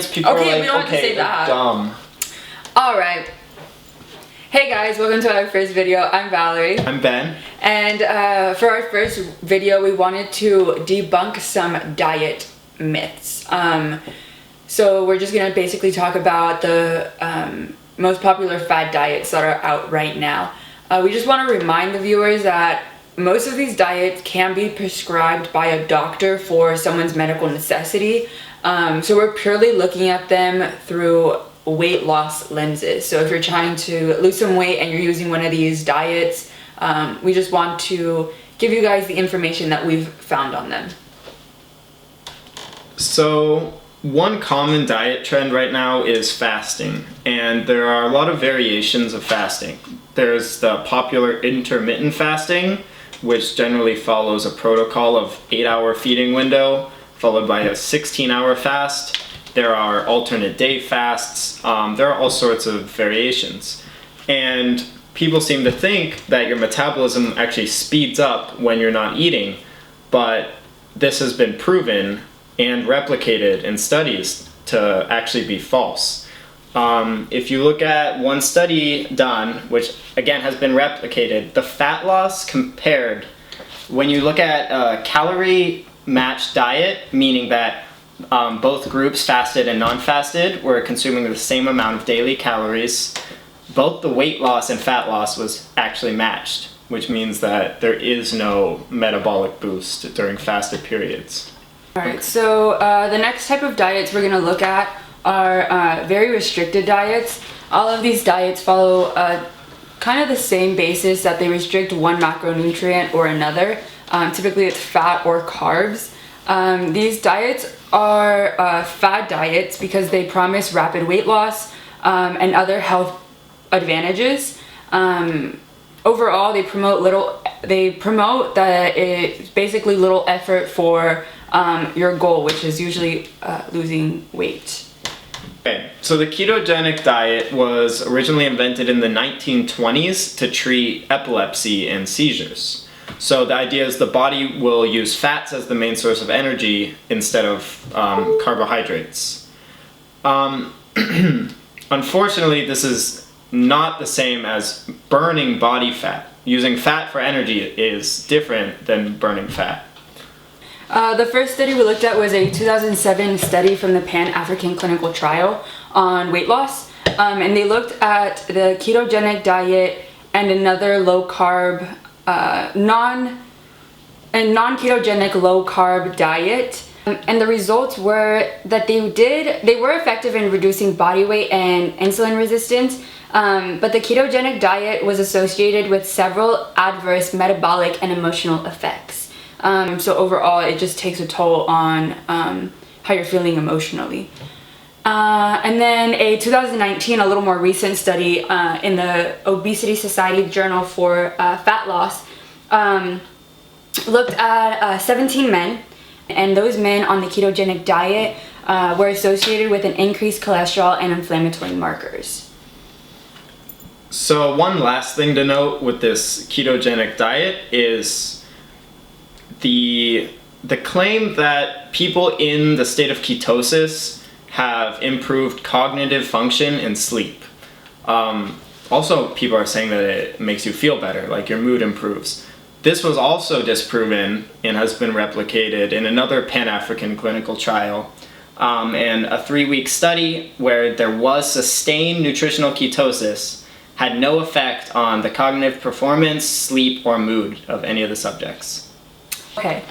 science, people are like, we don't have to say okay, that. dumb. Alright. Hey guys, welcome to our first video. I'm Valerie. I'm Ben. And for our first video, we wanted to debunk some diet myths. So we're just going to basically talk about the most popular fad diets that are out right now. We just want to remind the viewers that most of these diets can be prescribed by a doctor for someone's medical necessity. So we're purely looking at them through weight loss lenses. So if you're trying to lose some weight and you're using one of these diets, we just want to give you guys the information that we've found on them. So one common diet trend right now is fasting, and there are a lot of variations of fasting. There's the popular intermittent fasting, which generally follows a protocol of 8-hour feeding window followed by a 16-hour fast. There are alternate day fasts. There are all sorts of variations. And people seem to think that your metabolism actually speeds up when you're not eating, but this has been proven and replicated in studies to actually be false. If you look at one study done, which again has been replicated, the fat loss compared, when you look at a calorie matched diet, meaning that both groups, fasted and non-fasted, were consuming the same amount of daily calories, both the weight loss and fat loss was actually matched, which means that there is no metabolic boost during fasted periods. Alright, so the next type of diets we're going to look at are very restricted diets. All of these diets follow kind of the same basis, that they restrict one macronutrient or another. Typically it's fat or carbs. These diets are fad diets because they promise rapid weight loss and other health advantages. Overall, they promote that it's basically little effort for your goal, which is usually losing weight. Okay, so the ketogenic diet was originally invented in the 1920s to treat epilepsy and seizures. So the idea is the body will use fats as the main source of energy instead of carbohydrates. Unfortunately, this is not the same as burning body fat. Using fat for energy is different than burning fat. The first study we looked at was a 2007 study from the Pan-African Clinical Trial on weight loss. And they looked at the ketogenic diet and another low-carb, non-ketogenic low-carb diet. And the results were that they were effective in reducing body weight and insulin resistance. But the ketogenic diet was associated with several adverse metabolic and emotional effects. So overall, it just takes a toll on how you're feeling emotionally. And then a 2019, a little more recent study in the Obesity Society Journal for Fat Loss looked at 17 men, and those men on the ketogenic diet were associated with an increased cholesterol and inflammatory markers. So one last thing to note with this ketogenic diet is the claim that people in the state of ketosis have improved cognitive function and sleep. Also, people are saying that it makes you feel better, like your mood improves. This was also disproven and has been replicated in another Pan-African clinical trial, and a 3-week study where there was sustained nutritional ketosis had no effect on the cognitive performance, sleep, or mood of any of the subjects. Okay,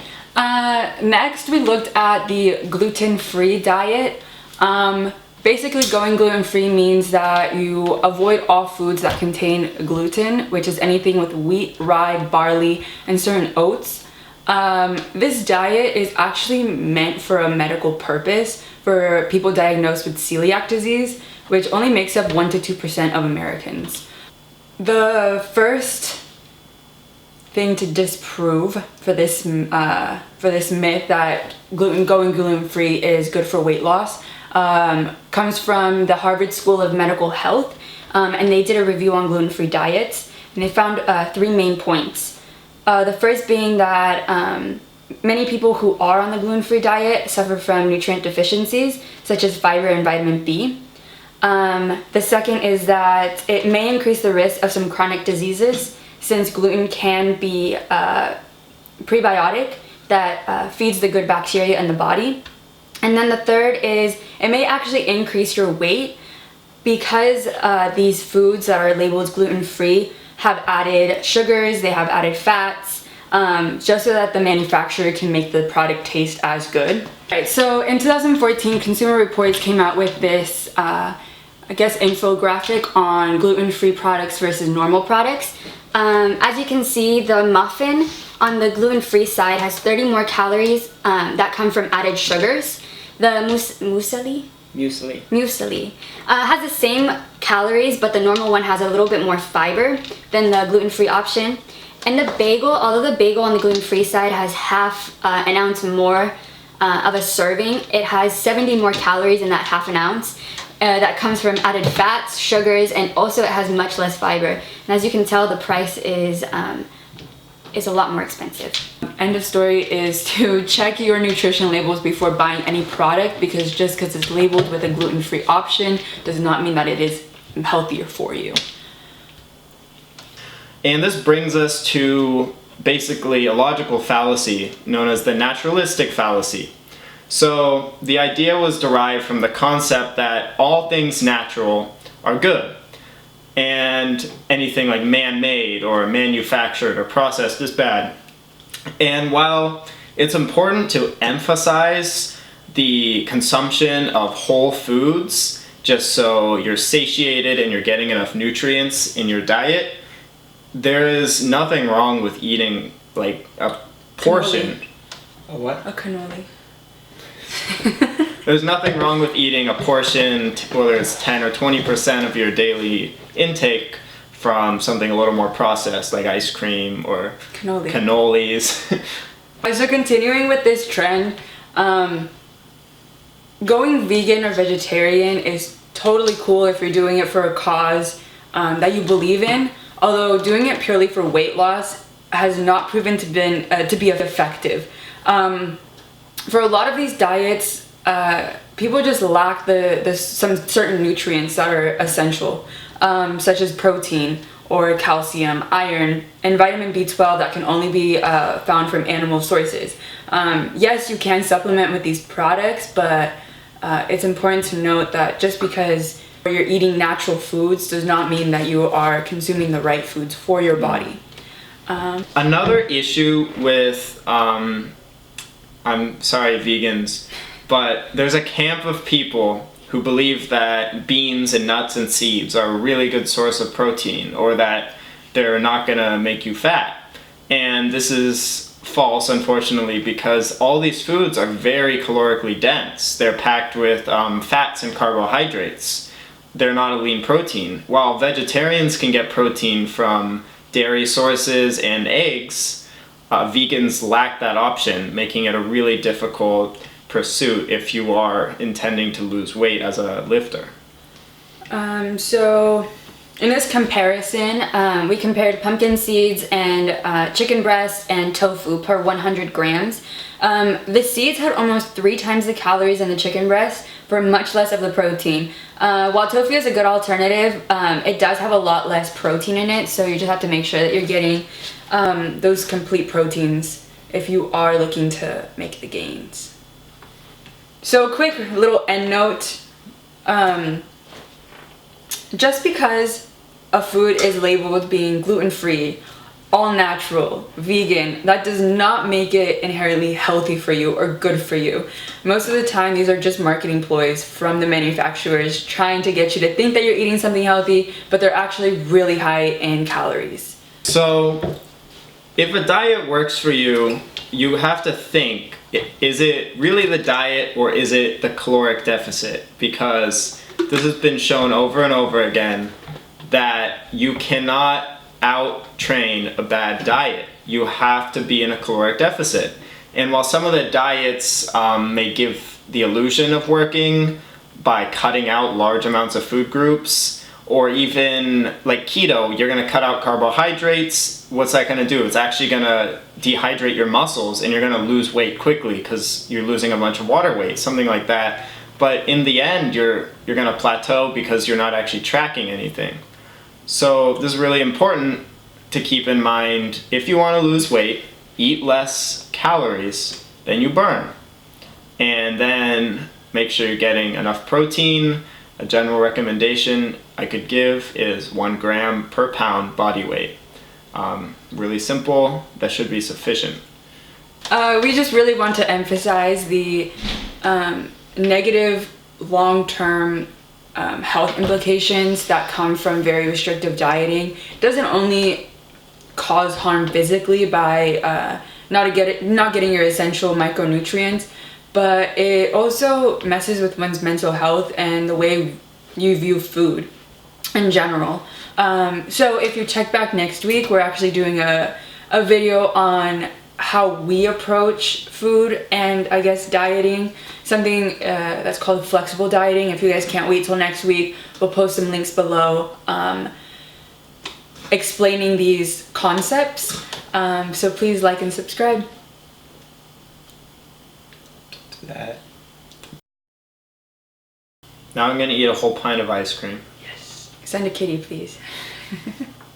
next we looked at the gluten-free diet. Basically, going gluten-free means that you avoid all foods that contain gluten, which is anything with wheat, rye, barley, and certain oats. This diet is actually meant for a medical purpose for people diagnosed with celiac disease, which only makes up 1 to 2% of Americans. The first thing to disprove for this myth that going gluten-free is good for weight loss comes from the Harvard School of Medical Health, and they did a review on gluten-free diets, and they found 3 main points. The first being that many people who are on the gluten-free diet suffer from nutrient deficiencies, such as fiber and vitamin B. The second is that it may increase the risk of some chronic diseases, since gluten can be a prebiotic that feeds the good bacteria in the body. And then the third is it may actually increase your weight because these foods that are labeled gluten-free have added sugars, they have added fats, just so that the manufacturer can make the product taste as good. Alright, so in 2014, Consumer Reports came out with this, infographic on gluten-free products versus normal products. As you can see, the muffin on the gluten-free side has 30 more calories that come from added sugars. The muesli has the same calories, but the normal one has a little bit more fiber than the gluten-free option. And the bagel, although the bagel on the gluten-free side has half an ounce more of a serving, it has 70 more calories in that half an ounce. That comes from added fats, sugars, and also it has much less fiber. And as you can tell, the price is a lot more expensive. End of story is to check your nutrition labels before buying any product, because just because it's labeled with a gluten-free option does not mean that it is healthier for you. And this brings us to basically a logical fallacy known as the naturalistic fallacy. So the idea was derived from the concept that all things natural are good, and anything like man-made or manufactured or processed is bad. And while it's important to emphasize the consumption of whole foods just so you're satiated and you're getting enough nutrients in your diet, there is nothing wrong with eating like a portion. Cannoli. A what? A cannoli. There's nothing wrong with eating a portion, whether it's 10 or 20% of your daily intake, from something a little more processed like ice cream or cannolis. So continuing with this trend, going vegan or vegetarian is totally cool if you're doing it for a cause that you believe in, although doing it purely for weight loss has not proven to be effective. For a lot of these diets, people just lack some certain nutrients that are essential, such as protein or calcium, iron, and vitamin B12 that can only be found from animal sources. Yes, you can supplement with these products, but it's important to note that just because you're eating natural foods does not mean that you are consuming the right foods for your body. Another issue with, I'm sorry, vegans, but there's a camp of people who believe that beans and nuts and seeds are a really good source of protein, or that they're not gonna make you fat. And this is false, unfortunately, because all these foods are very calorically dense. They're packed with fats and carbohydrates. They're not a lean protein. While vegetarians can get protein from dairy sources and eggs, vegans lack that option, making it a really difficult pursuit if you are intending to lose weight as a lifter. So in this comparison, we compared pumpkin seeds and chicken breast and tofu per 100 grams. The seeds had almost 3 times the calories in the chicken breast for much less of the protein. While tofu is a good alternative, it does have a lot less protein in it, so you just have to make sure that you're getting those complete proteins if you are looking to make the gains. So a quick little end note, just because a food is labeled being gluten-free, all natural, vegan, that does not make it inherently healthy for you or good for you. Most of the time, these are just marketing ploys from the manufacturers trying to get you to think that you're eating something healthy, but they're actually really high in calories. So if a diet works for you, you have to think, is it really the diet or is it the caloric deficit? Because this has been shown over and over again that you cannot out-train a bad diet. You have to be in a caloric deficit. And while some of the diets may give the illusion of working by cutting out large amounts of food groups Or even like keto, you're gonna cut out carbohydrates. What's that gonna do? It's actually gonna dehydrate your muscles and you're gonna lose weight quickly because you're losing a bunch of water weight, something like that. But in the end, you're gonna plateau because you're not actually tracking anything. So this is really important to keep in mind. If you wanna lose weight, eat less calories than you burn. And then make sure you're getting enough protein. A general recommendation I could give is 1 gram per pound body weight. Really simple, that should be sufficient. We just really want to emphasize the negative long-term health implications that come from very restrictive dieting. It doesn't only cause harm physically by not getting your essential micronutrients, but it also messes with one's mental health and the way you view food in general. So if you check back next week, we're actually doing a video on how we approach food and I guess dieting, something that's called flexible dieting. If you guys can't wait till next week, we'll post some links below explaining these concepts. So please like and subscribe. That. Now I'm gonna eat a whole pint of ice cream. Yes. Send a kitty, please.